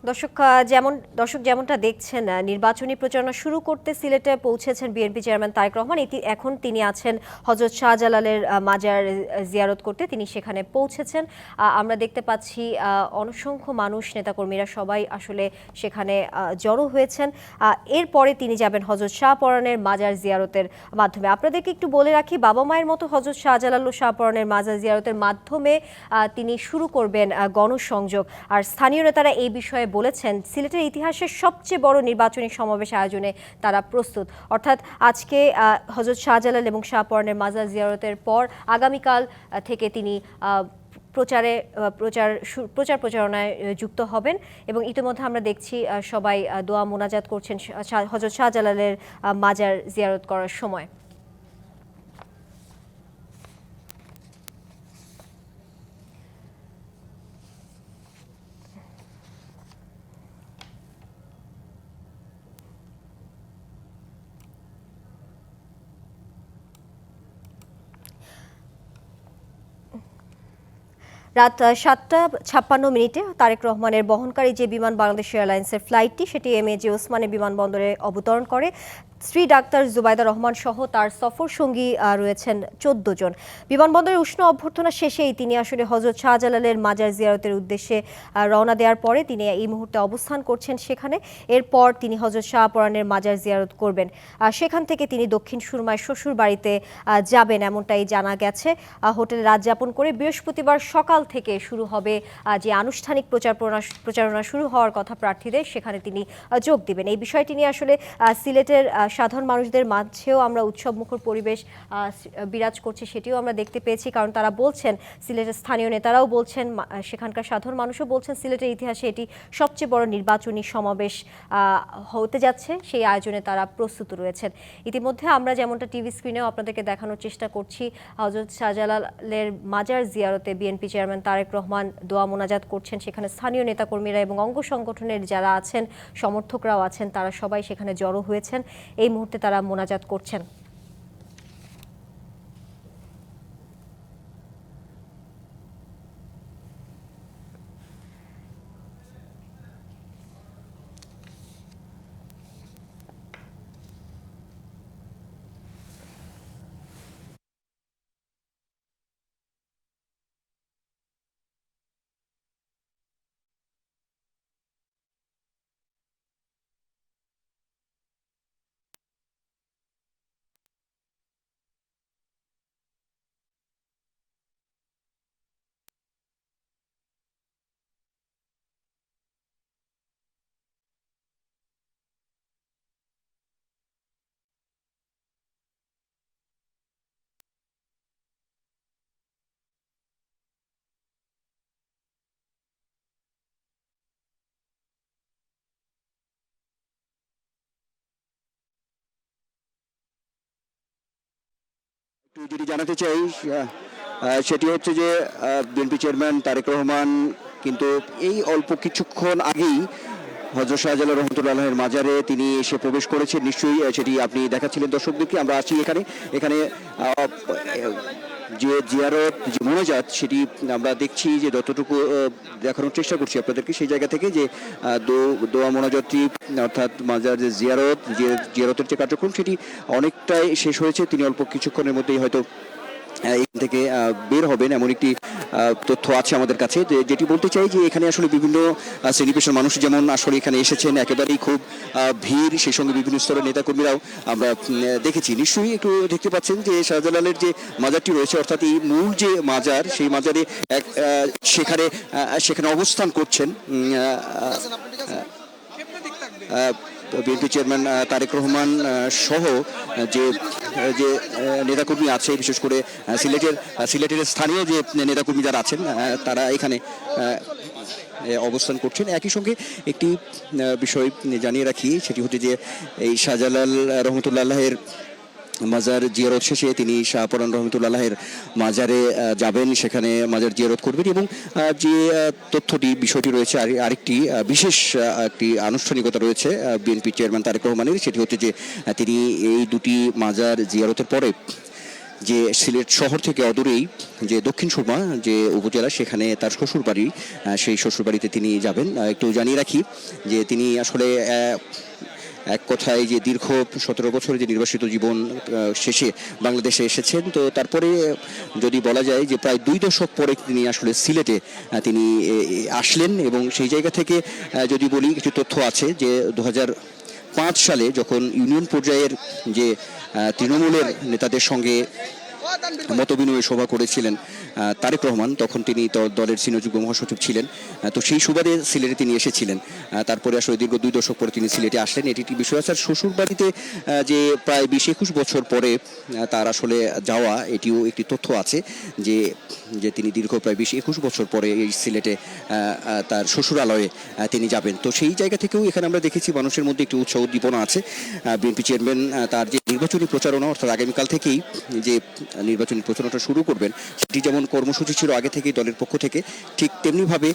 দর্শক যেমনটা দেখছেন, নির্বাচনী প্রচারণা শুরু করতে সিলেটে পৌঁছেছেন বিএনপি চেয়ারম্যান তারেক রহমান। এখন তিনি আছেন হযরত শাহজালালের মাজার জিয়ারত করতে, তিনি সেখানে পৌঁছেছেন। আমরা দেখতে পাচ্ছি অসংখ্য মানুষ, নেতাকর্মীরা সবাই আসলে সেখানে জড়ো হয়েছেন। এরপরে তিনি যাবেন হযরত শাহপরানের মাজার জিয়ারতের মাধ্যমে। আপনাদেরকে একটু বলে রাখি, বাবা মায়ের মতো হযরত শাহজালাল ও শাহপরানের মাজার জিয়ারতের মাধ্যমে তিনি শুরু করবেন গণসংযোগ। আর স্থানীয় নেতারা এই বিষয়ে বলেছেন সিলেটের ইতিহাসের সবচেয়ে বড় নির্বাচনী সমাবেশ আয়োজনে তারা প্রস্তুত। অর্থাৎ আজকে হযরত শাহজালাল এবং শাহপরানের মাজার জিয়ারতের পর আগামীকাল থেকে তিনি প্রচারণায় যুক্ত হবেন। এবং ইতিমধ্যে আমরা দেখছি সবাই দোয়া মোনাজাত করছেন হযরত শাহজালালের মাজার জিয়ারত করার সময়। রাত 7:56 তারেক রহমানের বহনকারী যে বিমান বাংলাদেশ এয়ারলাইন্সের ফ্লাইটটি, সেটি এমএজে ওসমানী বিমানবন্দরে অবতরণ করে। স্ত্রী ডাক্তার জুবাইদা রহমান সহ তার সফর সঙ্গী রয়েছেন 14 জন। বিমানবন্দরের উষ্ণ অভ্যর্থনা শেষেই তিনি আসলে হযরত শাহজালালের মাজার জিয়ারতের উদ্দেশ্যে রওনা দেওয়ার পরে তিনি এই মুহূর্তে অবস্থান করছেন সেখানে। এরপর তিনি হযরত শাহপরানের মাজার জিয়ারত করবেন। সেখান থেকে তিনি দক্ষিণ সুরমায় শ্বশুর বাড়িতে যাবেন, এমনটাই জানা গেছে। হোটেলে রাত যাপন করে বৃহস্পতিবার সকাল থেকে শুরু হবে যে আনুষ্ঠানিক প্রচারণা শুরু হওয়ার কথা প্রার্থীদের, সেখানে তিনি যোগ দিবেন। এই বিষয়টি নিয়ে আসলে সিলেটের সাধারণ মানুষদের মাঝেও আমরা উৎসবমুখর পরিবেশ বিরাজ করছে, সেটিও আমরা দেখতে পেয়েছি। কারণ তারা বলছেন, সিলেটের স্থানীয় নেতারাও বলছেন, সেখানকার সাধারণ মানুষও বলছেন সিলেটের ইতিহাসে এটি সবচেয়ে বড় নির্বাচনী সমাবেশ হতে যাচ্ছে, সেই আয়োজনে তারা প্রস্তুত রয়েছেন। ইতিমধ্যে আমরা যেমনটা টিভি স্ক্রিনেও আপনাদেরকে দেখানোর চেষ্টা করছি, হযরত শাহজালালের মাজার জিয়ারতে বিএনপি চেয়ারম্যান তারেক রহমান দোয়া মোনাজাত করছেন। সেখানে স্থানীয় নেতাকর্মীরা এবং অঙ্গ সংগঠনের যারা আছেন, সমর্থকরাও আছেন, তারা সবাই সেখানে জড়ো হয়েছেন। এই মুহূর্তে তারা মোনাজাত করছেন। যদি জানাতে চাই সেটি হচ্ছে যে বিএনপি চেয়ারম্যান তারেক রহমান কিন্তু এই অল্প কিছুক্ষণ আগেই হযরত শাহজালাল রহমতুল্লাহের মাজারে তিনি এসে প্রবেশ করেছেন। নিশ্চয়ই সেটি আপনি দেখাচ্ছিলেন দর্শকদেরকে। আমরা আছি এখানে যে জিয়ারত, যে মোনাজাত, সেটি আমরা দেখছি যে যতটুকু দেখানোর চেষ্টা করছি আপনাদেরকে সেই জায়গা থেকে, যে দোয়া মোনাজাতটি অর্থাৎ মাজার যে জিয়ারতের যে কার্যক্রম সেটি অনেকটাই শেষ হয়েছে। তিনি অল্প কিছুক্ষণের মধ্যেই হয়তো এখান থেকে বের হবেন, এমন একটি তথ্য আছে আমাদের কাছে। যেটি বলতে চাই যে এখানে আসলে বিভিন্ন শ্রেণী পেশার মানুষ যেমন আসলে এখানে এসেছেন, একেবারেই খুব ভিড়, সেই সঙ্গে বিভিন্ন স্তরের নেতাকর্মীরাও আমরা দেখেছি। নিশ্চয়ই একটু দেখতে পাচ্ছেন যে শাহজালালের যে মাজারটি রয়েছে, অর্থাৎ এই মূল যে মাজার, সেই মাজারে সেখানে অবস্থান করছেন বিএনপি চেয়ারম্যান তারেক রহমান সহ যে নেতাকর্মী আছে, বিশেষ করে সিলেটের স্থানীয় যে নেতাকর্মী যারা আছেন, তারা এখানে অবস্থান করছেন। একই সঙ্গে একটি বিষয় জানিয়ে রাখি, সেটি হচ্ছে যে এই শাহজালাল রহমতুল্লাহের মাজার জিয়ারত শেষে তিনি শাহপরান রহমতুল্লাহের মাজারে যাবেন, সেখানে মাজার জিয়ারত করবেন। এবং যে বিষয়টি রয়েছে, আরেকটি বিশেষ একটি আনুষ্ঠানিকতা রয়েছে বিএনপি চেয়ারম্যান তারেক রহমানের, সেটি হচ্ছে যে তিনি এই দুটি মাজার জিয়ারতের পরে যে সিলেট শহর থেকে অদূরেই যে দক্ষিণ সুরমা যে উপজেলা, সেখানে তার শ্বশুরবাড়ি, সেই শ্বশুরবাড়িতে তিনি যাবেন। একটু জানিয়ে রাখি যে তিনি আসলে এক কথায় যে দীর্ঘ 17 বছরের যে নির্বাসিত জীবন শেষে বাংলাদেশে এসেছেন, তো তারপরে যদি বলা যায় যে প্রায় 2 দশক পরে তিনি আসলে সিলেটে তিনি আসলেন। এবং সেই জায়গা থেকে যদি বলি, কিছু তথ্য আছে যে 2005 সালে যখন ইউনিয়ন পর্যায়ের যে তৃণমূলের নেতাদের সঙ্গে মতবিনিময় সভা করেছিলেন তারেক রহমান, তখন তিনি দলের সিনিয়র যুগ্ম মহাসচিব ছিলেন। তো সেই সুবাদে সিলেটে তিনি এসেছিলেন। তারপরে আসলে দীর্ঘ 2 দশক পরে তিনি সিলেটে আসলেন। এটি একটি বিষয় আছে। আর শ্বশুরবাড়িতে যে প্রায় 20-21 বছর পরে তার আসলে যাওয়া, এটিও একটি তথ্য আছে যে তিনি দীর্ঘ প্রায় 20-21 বছর পরে এই সিলেটে তার শ্বশুরালয়ে তিনি যাবেন। তো সেই জায়গা থেকেও এখানে আমরা দেখেছি মানুষের মধ্যে একটি উৎসাহ উদ্দীপনা আছে। বিএনপি চেয়ারম্যান তার যে নির্বাচনী প্রচারণা, অর্থাৎ আগামীকাল থেকেই যে নির্বাচনী প্রচারণাটা শুরু করবেন, সেটি যেমন কর্মসূচি ছিল আগে থেকেই দলের পক্ষ থেকে, ঠিক তেমনিভাবে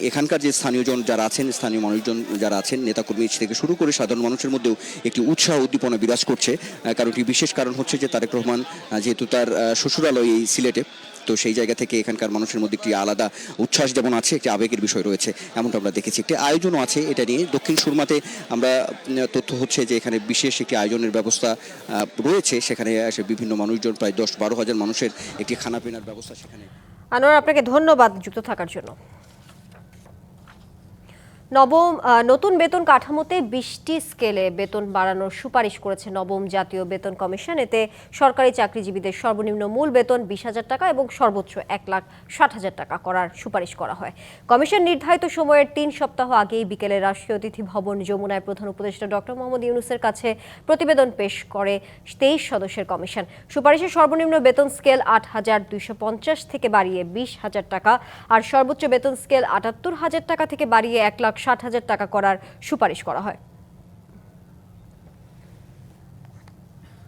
এখানকার যে স্থানীয়জন যারা আছেন, স্থানীয় মানুষজন যারা আছেন, নেতাকর্মী থেকে শুরু করে সাধারণ মানুষের মধ্যেও একটি উৎসাহ উদ্দীপনা বিরাজ করছে। কারণ একটি বিশেষ কারণ হচ্ছে যে তারেক রহমান যেহেতু তার শ্বশুরালয় এই সিলেটে, তো সেই জায়গা থেকে এখানকার মানুষের মধ্যে একটি আলাদা উচ্ছ্বাস যেমন আছে, একটি আবেগের বিষয় রয়েছে, এমনটা আমরা দেখেছি। একটি আয়োজনও আছে এটা নিয়ে। দক্ষিণ সুরমাতে আমরা তথ্য হচ্ছে যে এখানে বিশেষ একটি আয়োজনের ব্যবস্থা রয়েছে। সেখানে বিভিন্ন মানুষজন, প্রায় 10-12 হাজার মানুষের একটি খানাপিনার ব্যবস্থা সেখানে। আনোয়ার, আপনাকে ধন্যবাদ যুক্ত থাকার জন্য। নতুন বেতন কাঠামোতে 20টি স্কেলে বেতন বাড়ানোর সুপারিশ করেছে নবম জাতীয় বেতন কমিশন। এতে সরকারি চাকরিজীবীদের সর্বনিম্ন মূল বেতন 20,000 টাকা এবং সর্বোচ্চ 1,60,000 টাকা করার সুপারিশ করা হয়। কমিশন নির্ধারিত সময়ের 3 সপ্তাহ আগেই বিকেলে রাষ্ট্রীয় অতিথি ভবন যমুনায় প্রধান উপদেষ্টা ডক্টর মোহাম্মদ ইউনূসের কাছে প্রতিবেদন পেশ করে 23 সদস্যের কমিশন। সুপারিশে সর্বনিম্ন বেতন স্কেল 8,250 থেকে বাড়িয়ে 20,000 টাকা আর সর্বোচ্চ বেতন স্কেল 78,000 টাকা থেকে বাড়িয়ে 1,60,000 টাকা করার সুপারিশ করা হয়।